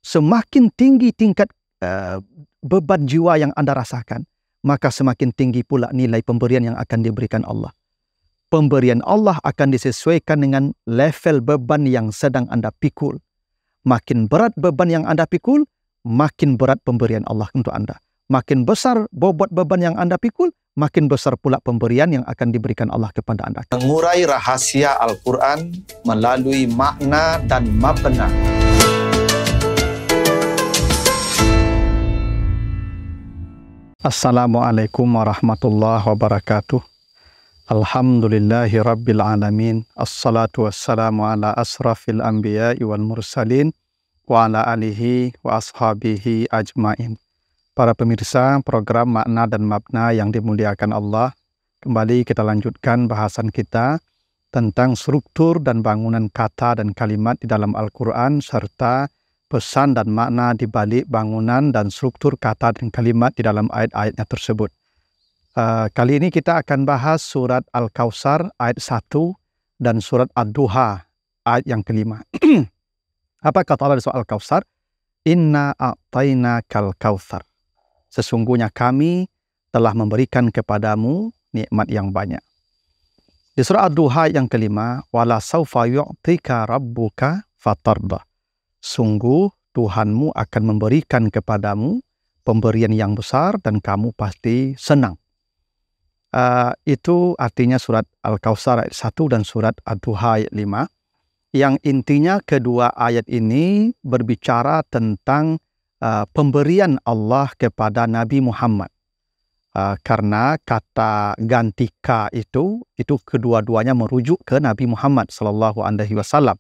semakin tinggi tingkat beban jiwa yang Anda rasakan, maka semakin tinggi pula nilai pemberian yang akan diberikan Allah. Pemberian Allah akan disesuaikan dengan level beban yang sedang Anda pikul. Makin berat beban yang Anda pikul, makin berat pemberian Allah untuk Anda. Makin besar bobot beban yang Anda pikul, makin besar pula pemberian yang akan diberikan Allah kepada Anda. Mengurai rahasia Al-Quran melalui makna dan mabna. Assalamualaikum warahmatullahi wabarakatuh. Alhamdulillahi rabbil alamin. Assalatu wassalamu ala asrafil anbiya'i wal mursalin wa ala alihi wa ashabihi ajmain. Para pemirsa program Makna dan Mabna yang dimuliakan Allah, kembali kita lanjutkan bahasan kita tentang struktur dan bangunan kata dan kalimat di dalam Al-Quran, serta pesan dan makna di balik bangunan dan struktur kata dan kalimat di dalam ayat-ayatnya tersebut. Kali ini kita akan bahas surat Al-Kautsar ayat 1 dan surat Ad-Duha ayat yang kelima. Apa kata Allah di surat Al-Kautsar? Inna a'tainakal kautsar. Sesungguhnya kami telah memberikan kepadamu nikmat yang banyak. Di surah Ad-Duha yang kelima, wala saufa yu'tika rabbuka fatarda. Sungguh Tuhanmu akan memberikan kepadamu pemberian yang besar dan kamu pasti senang. Itu artinya surat Al-Kautsar ayat 1 dan surat Ad-Duha ayat 5. Yang intinya kedua ayat ini berbicara tentang pemberian Allah kepada Nabi Muhammad. Karena kata gantika itu kedua-duanya merujuk ke Nabi Muhammad sallallahu alaihi wasallam.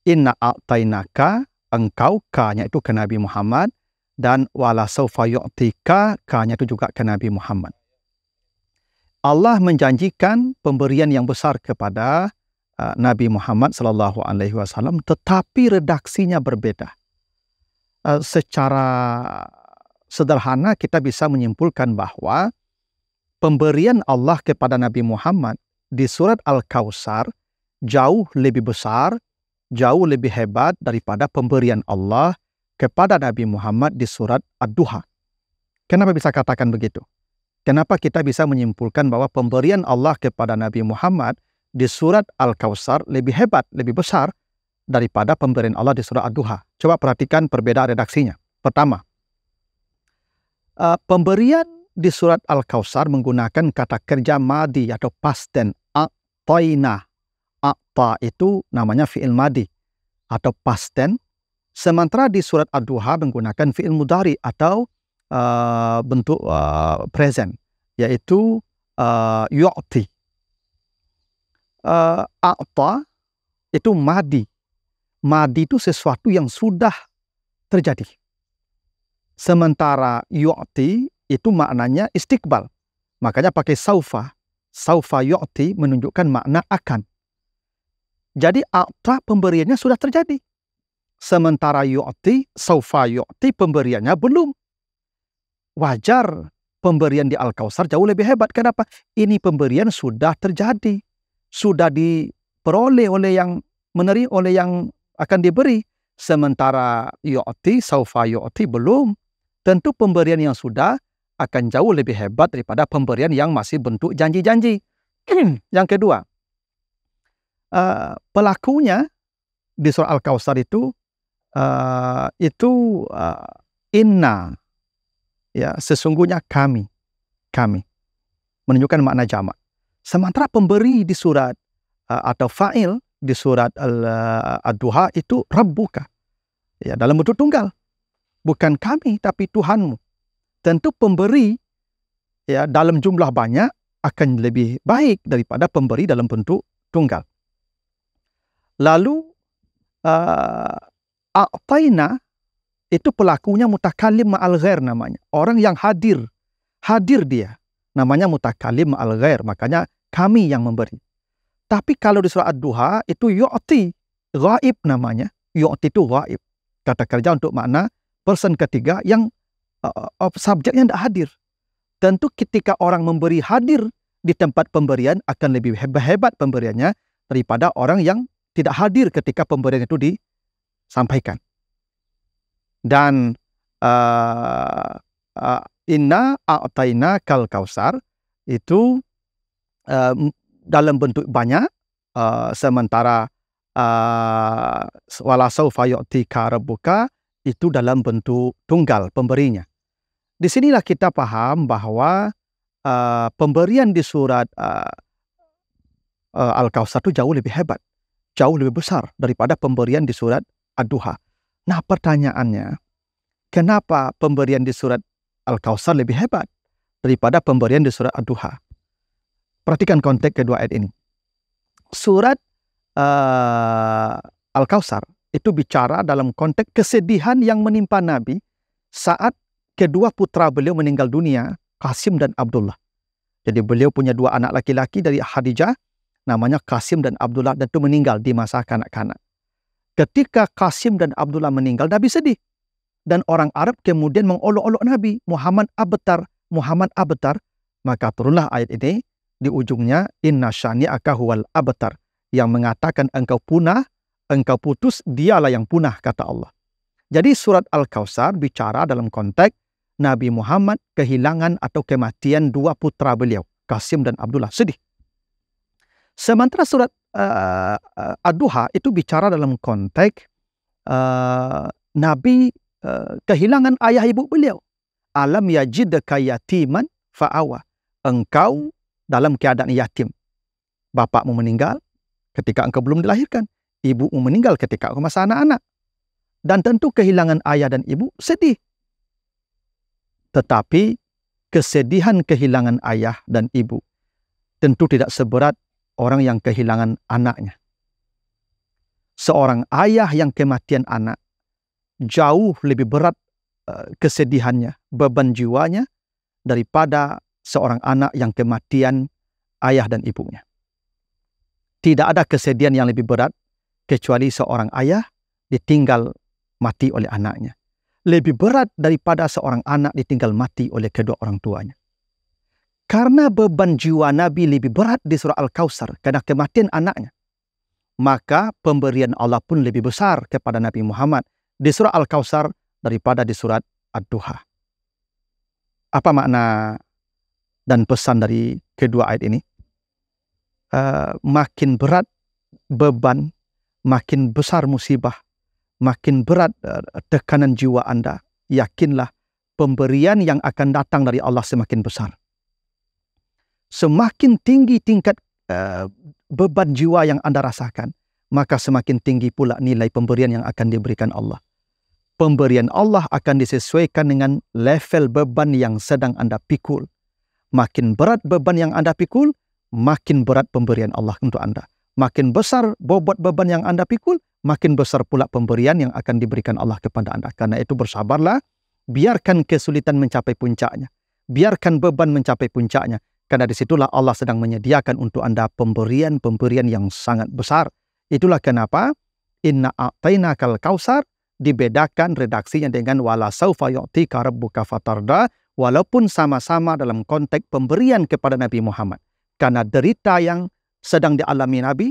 Inna a'tainaka, engkau, ka-nya itu ke Nabi Muhammad, dan wala saufa yu'tika, ka-nya itu juga ke Nabi Muhammad. Allah menjanjikan pemberian yang besar kepada Nabi Muhammad sallallahu alaihi wasallam, tetapi redaksinya berbeda. Secara sederhana kita bisa menyimpulkan bahwa pemberian Allah kepada Nabi Muhammad di surat Al-Kautsar jauh lebih besar, jauh lebih hebat daripada pemberian Allah kepada Nabi Muhammad di surat Ad-Duha. Kenapa bisa katakan begitu? Kenapa kita bisa menyimpulkan bahwa pemberian Allah kepada Nabi Muhammad di surat Al-Kautsar lebih hebat, lebih besar daripada pemberian Allah di surat Ad-Duha? Coba perhatikan perbedaan redaksinya. Pertama, pemberian di surat Al-Kautsar menggunakan kata kerja madi atau past tense, a'taina. A'ta itu namanya fi'il madi atau past tense. Sementara di surat Ad-Duha menggunakan fi'il mudhari atau bentuk present, yaitu yu'ti. A'ta itu madi. Madi itu sesuatu yang sudah terjadi. Sementara yu'ti itu maknanya istiqbal. Makanya pakai saufa. Saufa yu'ti menunjukkan makna akan. Jadi a'ta pemberiannya sudah terjadi. Sementara yu'ti, saufa yu'ti pemberiannya belum. Wajar pemberian di Al-Kautsar jauh lebih hebat. Kenapa? Ini pemberian sudah terjadi. Sudah diperoleh oleh yang menerima, oleh yang akan diberi. Sementara yu'ti, saufa yu'ti belum. Tentu pemberian yang sudah akan jauh lebih hebat daripada pemberian yang masih bentuk janji-janji. Yang kedua, pelakunya di surah Al-Kautsar itu inna, ya, sesungguhnya kami menunjukkan makna jamak. Sementara pemberi di surat atau fa'il di surat Ad-Duha itu rabbuka, ya, dalam bentuk tunggal. Bukan kami tapi Tuhanmu. Tentu pemberi, ya, dalam jumlah banyak akan lebih baik daripada pemberi dalam bentuk tunggal. Lalu a'taina itu pelakunya mutakallim ma'al ghair namanya. Orang yang hadir dia. Namanya mutakallim ma'al ghair. Makanya kami yang memberi. Tapi kalau di surah Ad-Duha itu yu'ti, ghaib namanya. Yu'ti itu ghaib. Kata kerja untuk makna person ketiga yang subjeknya tidak hadir. Tentu ketika orang memberi hadir di tempat pemberian akan lebih hebat pemberiannya daripada orang yang tidak hadir ketika pemberian itu disampaikan. Dan inna a'taina kal kausar itu dalam bentuk banyak, sementara wala saufa yu'tika rabbuka itu dalam bentuk tunggal pemberinya. Di sinilah kita paham bahwa pemberian di surat Al-Kautsar itu jauh lebih hebat, jauh lebih besar daripada pemberian di surat Ad-Duha. Nah, pertanyaannya, kenapa pemberian di surat Al-Kautsar lebih hebat daripada pemberian di surat Ad-Duha? Perhatikan konteks kedua ayat ini. Surat Al-Kautsar itu bicara dalam konteks kesedihan yang menimpa Nabi saat kedua putra beliau meninggal dunia, Qasim dan Abdullah. Jadi beliau punya dua anak laki-laki dari Khadijah, namanya Qasim dan Abdullah, dan itu meninggal di masa kanak-kanak. Ketika Qasim dan Abdullah meninggal, Nabi sedih. Dan orang Arab kemudian mengolok-olok Nabi, Muhammad abtar, Muhammad abtar. Maka turunlah ayat ini di ujungnya, inna syani'aka huwal abtar, yang mengatakan engkau punah, engkau putus, dialah yang punah, kata Allah. Jadi surat Al-Kautsar bicara dalam konteks Nabi Muhammad kehilangan atau kematian dua putra beliau, Qasim dan Abdullah, sedih. Sementara surat Ad-Duha itu bicara dalam konteks Nabi kehilangan ayah ibu beliau. Alam yajidka yatiman fa'awa. Engkau dalam keadaan yatim. Bapakmu meninggal ketika engkau belum dilahirkan. Ibumu meninggal ketika engkau masih anak-anak. Dan tentu kehilangan ayah dan ibu sedih. Tetapi kesedihan kehilangan ayah dan ibu tentu tidak seberat orang yang kehilangan anaknya. Seorang ayah yang kematian anak jauh lebih berat kesedihannya, beban jiwanya daripada seorang anak yang kematian ayah dan ibunya. Tidak ada kesedihan yang lebih berat kecuali seorang ayah ditinggal mati oleh anaknya. Lebih berat daripada seorang anak ditinggal mati oleh kedua orang tuanya. Karena beban jiwa Nabi lebih berat di surah Al-Kautsar karena kematian anaknya, maka pemberian Allah pun lebih besar kepada Nabi Muhammad di surah Al-Kautsar daripada di surat Ad-Duha. Apa makna dan pesan dari kedua ayat ini? Makin berat beban, makin besar musibah, makin berat tekanan jiwa Anda, yakinlah pemberian yang akan datang dari Allah semakin besar. Semakin tinggi tingkat beban jiwa yang Anda rasakan, maka semakin tinggi pula nilai pemberian yang akan diberikan Allah. Pemberian Allah akan disesuaikan dengan level beban yang sedang Anda pikul. Makin berat beban yang Anda pikul, makin berat pemberian Allah untuk Anda. Makin besar bobot beban yang Anda pikul, makin besar pula pemberian yang akan diberikan Allah kepada Anda. Karena itu bersabarlah, biarkan kesulitan mencapai puncaknya. Biarkan beban mencapai puncaknya. Karena disitulah Allah sedang menyediakan untuk Anda pemberian-pemberian yang sangat besar. Itulah kenapa inna a'tainakal kautsar dibedakan redaksinya dengan wala saufa yu'tika rabbuka fatarda, walaupun sama-sama dalam konteks pemberian kepada Nabi Muhammad. Karena derita yang sedang dialami Nabi,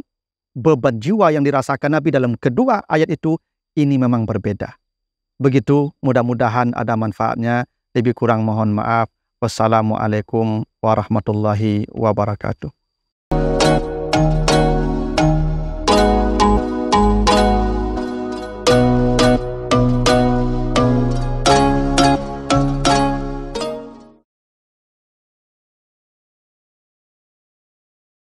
beban jiwa yang dirasakan Nabi dalam kedua ayat itu, ini memang berbeda. Begitu, mudah-mudahan ada manfaatnya. Lebih kurang mohon maaf. Wassalamualaikum warahmatullahi wabarakatuh.